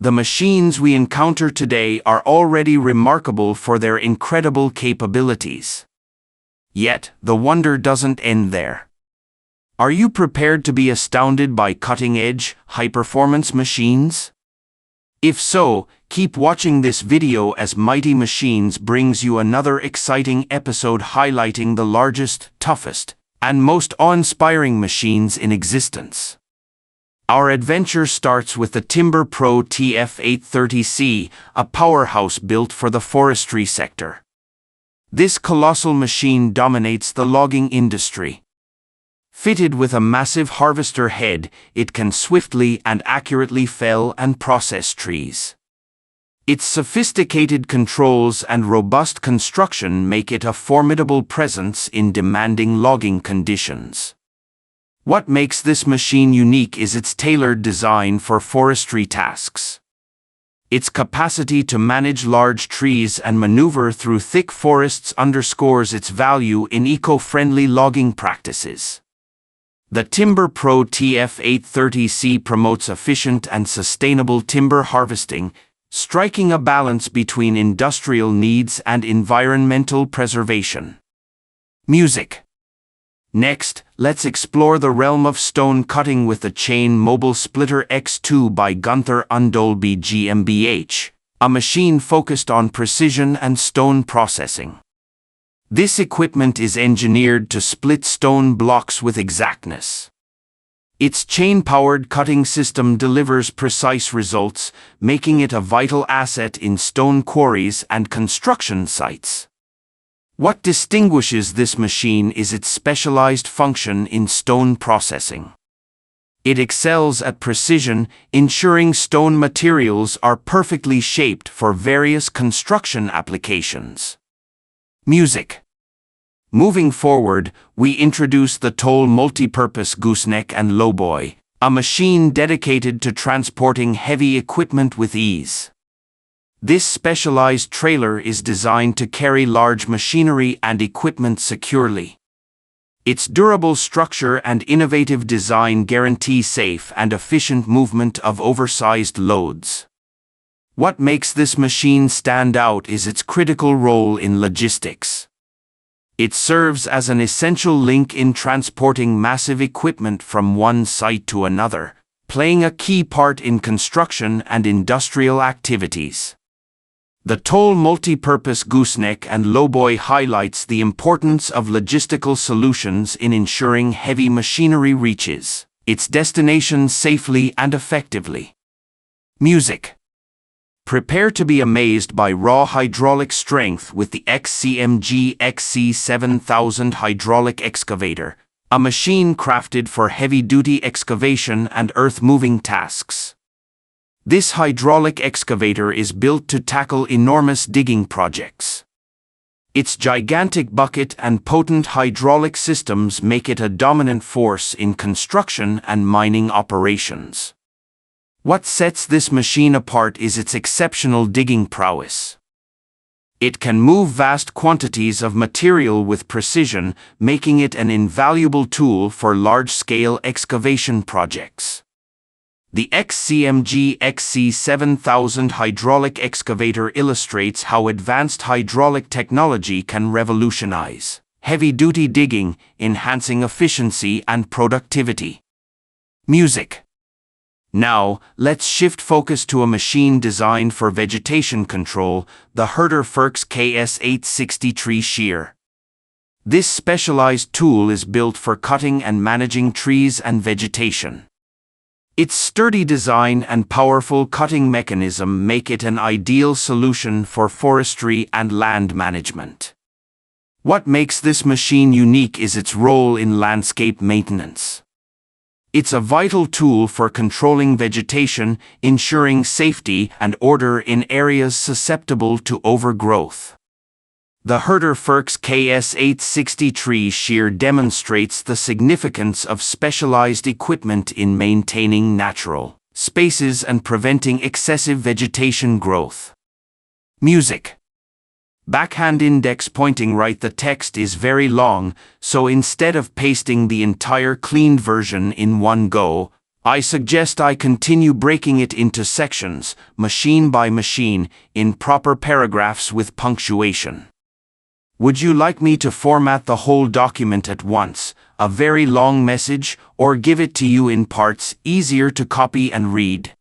The machines we encounter today are already remarkable for their incredible capabilities. Yet, the wonder doesn't end there. Are you prepared to be astounded by cutting-edge, high-performance machines? If so, keep watching this video as Mighty Machines brings you another exciting episode highlighting the largest, toughest, and most awe-inspiring machines in existence. Our adventure starts with the Timber Pro TF830C, a powerhouse built for the forestry sector. This colossal machine dominates the logging industry. Fitted with a massive harvester head, it can swiftly and accurately fell and process trees. Its sophisticated controls and robust construction make it a formidable presence in demanding logging conditions. What makes this machine unique is its tailored design for forestry tasks. Its capacity to manage large trees and maneuver through thick forests underscores its value in eco-friendly logging practices. The Timber Pro TF830C promotes efficient and sustainable timber harvesting, striking a balance between industrial needs and environmental preservation. Music. Next, let's explore the realm of stone cutting with the Chain Mobile Splitter X2 by Gunther Undolby GmbH, a machine focused on precision and stone processing. This equipment is engineered to split stone blocks with exactness. Its chain-powered cutting system delivers precise results, making it a vital asset in stone quarries and construction sites. What distinguishes this machine is its specialized function in stone processing. It excels at precision, ensuring stone materials are perfectly shaped for various construction applications. Music. Moving forward, we introduce the Toll Multipurpose Gooseneck and Lowboy, a machine dedicated to transporting heavy equipment with ease. This specialized trailer is designed to carry large machinery and equipment securely. Its durable structure and innovative design guarantee safe and efficient movement of oversized loads. What makes this machine stand out is its critical role in logistics. It serves as an essential link in transporting massive equipment from one site to another, playing a key part in construction and industrial activities. The Toll Multipurpose Gooseneck and Lowboy highlights the importance of logistical solutions in ensuring heavy machinery reaches its destination safely and effectively. Music. Prepare to be amazed by raw hydraulic strength with the XCMG XC7000 hydraulic excavator, a machine crafted for heavy-duty excavation and earth-moving tasks. This hydraulic excavator is built to tackle enormous digging projects. Its gigantic bucket and potent hydraulic systems make it a dominant force in construction and mining operations. What sets this machine apart is its exceptional digging prowess. It can move vast quantities of material with precision, making it an invaluable tool for large-scale excavation projects. The XCMG XC7000 hydraulic excavator illustrates how advanced hydraulic technology can revolutionize heavy-duty digging, enhancing efficiency and productivity. Music. Now, let's shift focus to a machine designed for vegetation control, the Herder Ferks KS860 Tree Shear. This specialized tool is built for cutting and managing trees and vegetation. Its sturdy design and powerful cutting mechanism make it an ideal solution for forestry and land management. What makes this machine unique is its role in landscape maintenance. It's a vital tool for controlling vegetation, ensuring safety and order in areas susceptible to overgrowth. The Herder Ferks KS860 Tree Shear demonstrates the significance of specialized equipment in maintaining natural spaces and preventing excessive vegetation growth. Music. Backhand index pointing right. The text is very long, so instead of pasting the entire cleaned version in one go, I suggest I continue breaking it into sections, machine by machine, in proper paragraphs with punctuation. Would you like me to format the whole document at once, a very long message, or give it to you in parts easier to copy and read?